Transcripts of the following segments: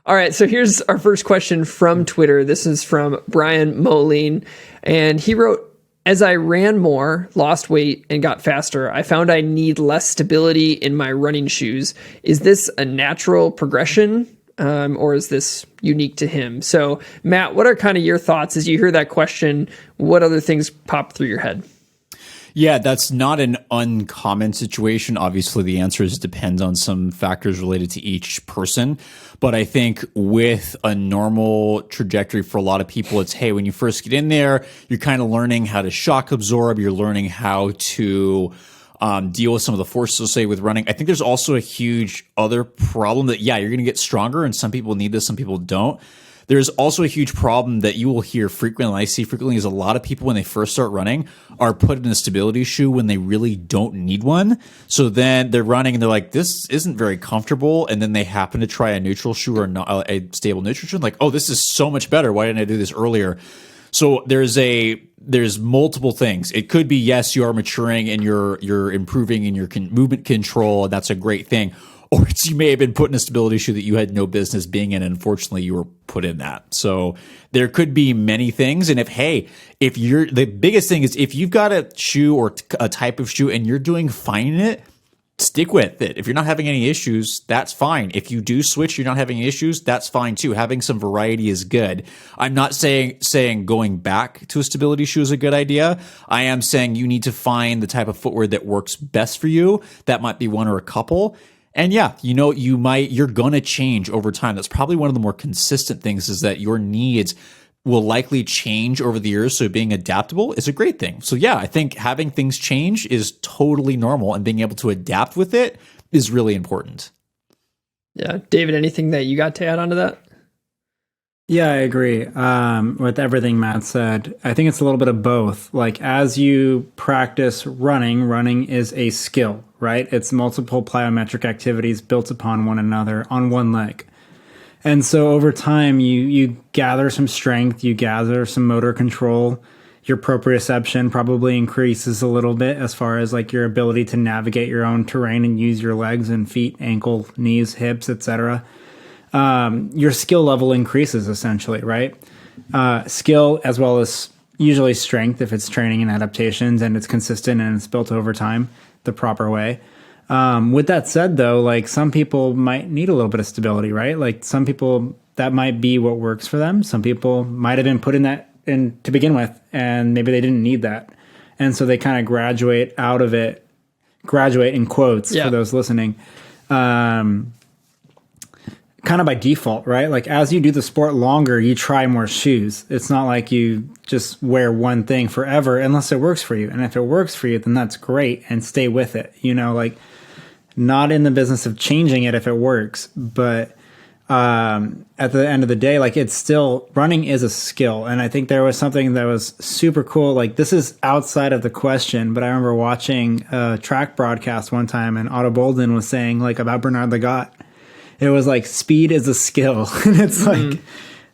All right, so here's our first question from Twitter. This is from Brian Moline, and he wrote, as I ran more, lost weight, and got faster, I found I need less stability in my running shoes. Is this a natural progression, or is this unique to him? So, Matt, what are kind of your thoughts as you hear that question? What other things pop through your head? Yeah, that's not an uncommon situation. Obviously, the answer is depends on some factors related to each person. But I think with a normal trajectory for a lot of people, it's, hey, when you first get in there, you're kind of learning how to shock absorb. You're learning how to deal with some of the forces associated with running. I think there's also a huge other problem that, yeah, you're going to get stronger, and some people need this, some people don't. There's also a huge problem that you will hear frequently, and I see frequently, is a lot of people when they first start running are put in a stability shoe when they really don't need one. So then they're running and they're like, this isn't very comfortable. And then they happen to try a neutral shoe or not, a stable neutral shoe. Like, oh, this is so much better. Why didn't I do this earlier? So there's multiple things. It could be, yes, you are maturing and you're improving in your movement control, and that's a great thing. Or it's you may have been put in a stability shoe that you had no business being in, and unfortunately you were put in that. So there could be many things. And if you're, the biggest thing is if you've got a shoe or a type of shoe and you're doing fine in it, stick with it. If you're not having any issues, that's fine. If you do switch, you're not having any issues, that's fine too. Having some variety is good. I'm not saying going back to a stability shoe is a good idea. I am saying you need to find the type of footwear that works best for you. That might be one or a couple. And yeah, you're going to change over time. That's probably one of the more consistent things, is that your needs will likely change over the years. So being adaptable is a great thing. So yeah, I think having things change is totally normal, and being able to adapt with it is really important. Yeah. David, anything that you got to add onto that? Yeah, I agree with everything Matt said. I think it's a little bit of both. Like, as you practice running is a skill, right? It's multiple plyometric activities built upon one another on one leg. And so over time, you gather some strength, you gather some motor control. Your proprioception probably increases a little bit as far as like your ability to navigate your own terrain and use your legs and feet, ankle, knees, hips, etc. Your skill level increases essentially, right? Skill as well as usually strength if it's training and adaptations and it's consistent and it's built over time the proper way. With that said, though, like some people might need a little bit of stability, right? Like some people, that might be what works for them. Some people might have been put in that in to begin with, and maybe they didn't need that. And so they kind of graduate out of it, graduate in quotes for those listening. Kind of by default, right? Like as you do the sport longer, you try more shoes. It's not like you just wear one thing forever unless it works for you. And if it works for you, then that's great, and stay with it. Like not in the business of changing it if it works, but at the end of the day, like it's still, running is a skill. And I think there was something that was super cool. Like this is outside of the question, but I remember watching a track broadcast one time, and Otto Bolden was saying like about Bernard Lagat. It was like, speed is a skill. And it's like,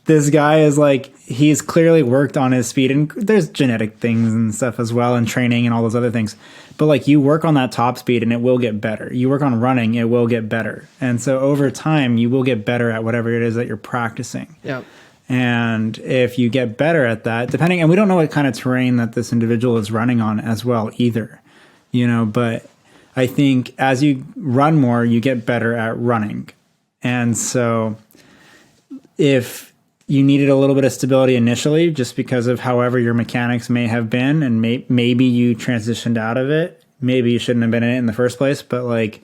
this guy is like, he's clearly worked on his speed, and there's genetic things and stuff as well, and training and all those other things. But like you work on that top speed and it will get better. You work on running, it will get better. And so over time, you will get better at whatever it is that you're practicing. Yeah. And if you get better at that, depending, and we don't know what kind of terrain that this individual is running on as well either, but I think as you run more, you get better at running. And so if you needed a little bit of stability initially, just because of however your mechanics may have been, and maybe you transitioned out of it, maybe you shouldn't have been in it in the first place. But like,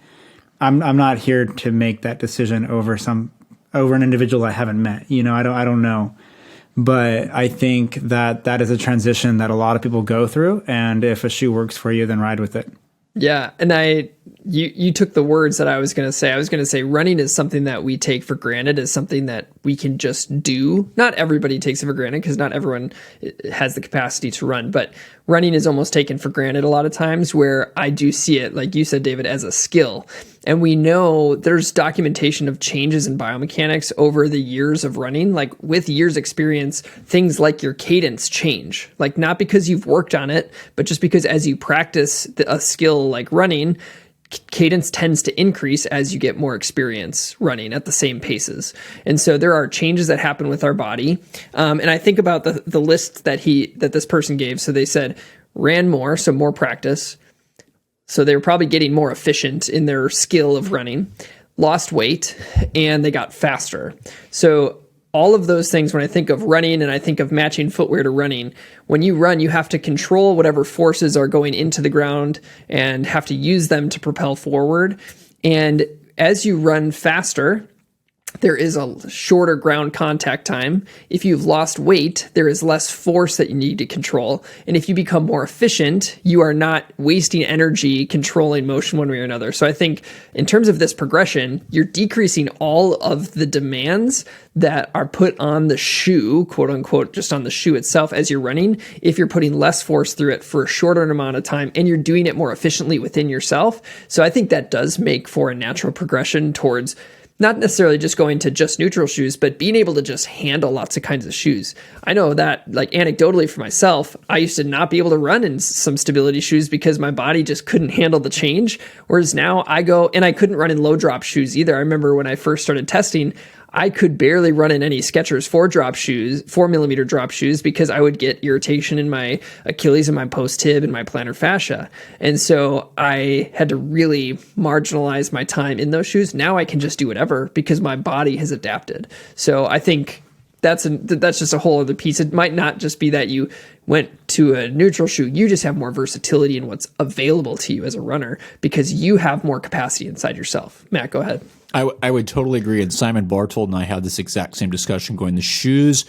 I'm not here to make that decision over an individual I haven't met. I don't know. But I think that is a transition that a lot of people go through. And if a shoe works for you, then ride with it. Yeah. And you took the words that I was going to say. I was going to say running is something that we take for granted, is something that we can just do. Not everybody takes it for granted, because not everyone has the capacity to run, but running is almost taken for granted a lot of times, where I do see it, like you said, David, as a skill. And we know there's documentation of changes in biomechanics over the years of running. Like with years experience, things like your cadence change, like not because you've worked on it, but just because as you practice a skill like running, cadence tends to increase as you get more experience running at the same paces. And so there are changes that happen with our body. And I think about the list that this person gave. So they said ran more, so more practice. So they were probably getting more efficient in their skill of running, lost weight, and they got faster. So all of those things, when I think of running and I think of matching footwear to running, when you run, you have to control whatever forces are going into the ground and have to use them to propel forward. And as you run faster, there is a shorter ground contact time. If you've lost weight, there is less force that you need to control. And if you become more efficient, you are not wasting energy controlling motion one way or another. So I think in terms of this progression, you're decreasing all of the demands that are put on the shoe, quote unquote, just on the shoe itself as you're running, if you're putting less force through it for a shorter amount of time and you're doing it more efficiently within yourself. So I think that does make for a natural progression towards not necessarily just going to just neutral shoes, but being able to just handle lots of kinds of shoes. I know that, like anecdotally for myself, I used to not be able to run in some stability shoes because my body just couldn't handle the change. Whereas now I go, and I couldn't run in low drop shoes either. I remember when I first started testing, I could barely run in any Skechers 4mm drop shoes because I would get irritation in my Achilles and my post tib and my plantar fascia. And so I had to really marginalize my time in those shoes. Now I can just do whatever because my body has adapted. So I think that's just a whole other piece. It might not just be that you went to a neutral shoe. You just have more versatility in what's available to you as a runner because you have more capacity inside yourself. Matt, go ahead. I would totally agree. And Simon Bartold and I had this exact same discussion going. The shoes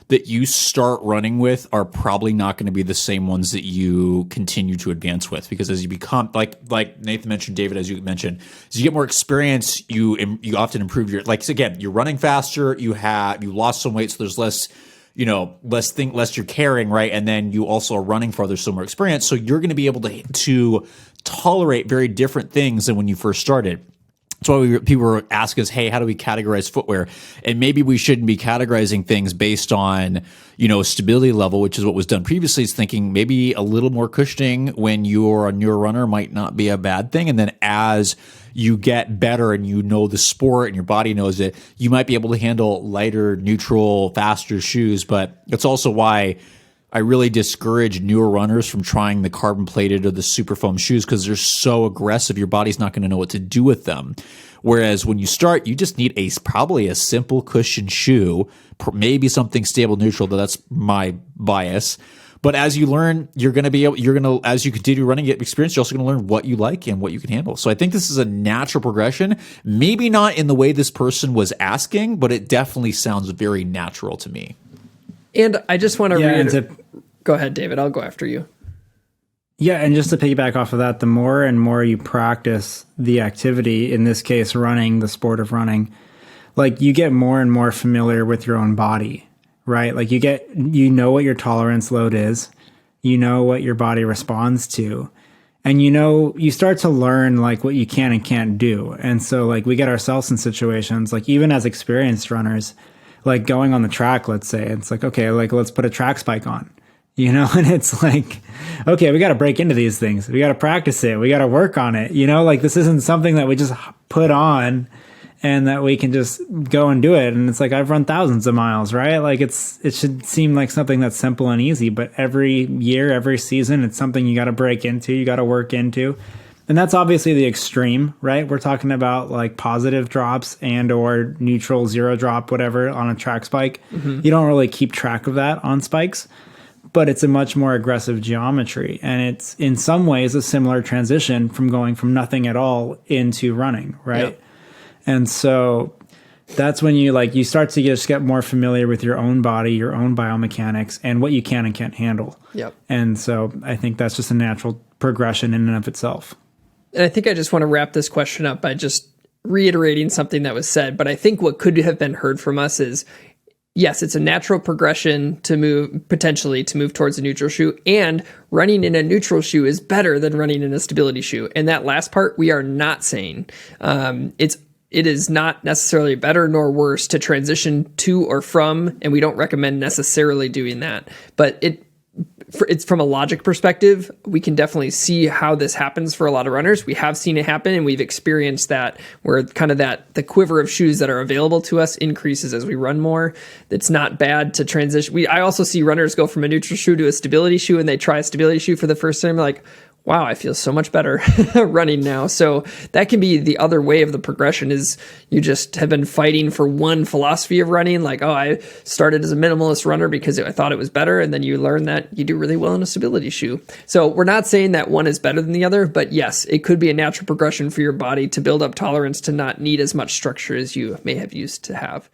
that you start running with are probably not going to be the same ones that you continue to advance with, because as you become, like Nathan mentioned, David, as you mentioned, as you get more experience, you often improve your, like, again, you're running faster, you lost some weight, so there's less, less you're carrying, right? And then you also are running farther, so more experience. So you're going to be able to tolerate very different things than when you first started. That's why people were asking us, hey, how do we categorize footwear? And maybe we shouldn't be categorizing things based on, stability level, which is what was done previously. It's thinking maybe a little more cushioning when you're a newer runner might not be a bad thing. And then as you get better and you know the sport and your body knows it, you might be able to handle lighter, neutral, faster shoes. But that's also why I really discourage newer runners from trying the carbon plated or the super foam shoes because they're so aggressive. Your body's not going to know what to do with them. Whereas when you start, you just need probably a simple cushion shoe, maybe something stable neutral, though that's my bias. But as you learn, as you continue running, get experience, you're also going to learn what you like and what you can handle. So I think this is a natural progression, maybe not in the way this person was asking, but it definitely sounds very natural to me. And I just want to reiterate. Go ahead, David. I'll go after you. Yeah, and just to piggyback off of that, the more and more you practice the activity, in this case, running, the sport of running, like you get more and more familiar with your own body, right? Like you know what your tolerance load is, you know what your body responds to, and you start to learn like what you can and can't do. And so like we get ourselves in situations, like even as experienced runners, like going on the track, let's say, it's like, okay, like let's put a track spike on, and it's like, okay, we got to break into these things. We got to practice it. We got to work on it. Like this isn't something that we just put on and that we can just go and do it. And it's like, I've run thousands of miles, right? Like it should seem like something that's simple and easy, but every year, every season, it's something you got to break into, you got to work into. And that's obviously the extreme, right? We're talking about like positive drops and or neutral, zero drop, whatever on a track spike. Mm-hmm. You don't really keep track of that on spikes, but it's a much more aggressive geometry. And it's in some ways a similar transition from going from nothing at all into running, right? Yep. And so that's when you start to just get more familiar with your own body, your own biomechanics, and what you can and can't handle. Yep. And so I think that's just a natural progression in and of itself. And I think I just want to wrap this question up by just reiterating something that was said. But I think what could have been heard from us is, yes, it's a natural progression to move towards a neutral shoe. And running in a neutral shoe is better than running in a stability shoe. And that last part, we are not saying. It is not necessarily better nor worse to transition to or from, and we don't recommend necessarily doing that. But it's from a logic perspective, we can definitely see how this happens for a lot of runners. We have seen it happen, and we've experienced that where kind of the quiver of shoes that are available to us increases as we run more. It's not bad to transition. I also see runners go from a neutral shoe to a stability shoe, and they try a stability shoe for the first time, like, wow, I feel so much better running now. So that can be the other way of the progression, is you just have been fighting for one philosophy of running. Like, oh, I started as a minimalist runner because I thought it was better. And then you learn that you do really well in a stability shoe. So we're not saying that one is better than the other, but yes, it could be a natural progression for your body to build up tolerance to not need as much structure as you may have used to have.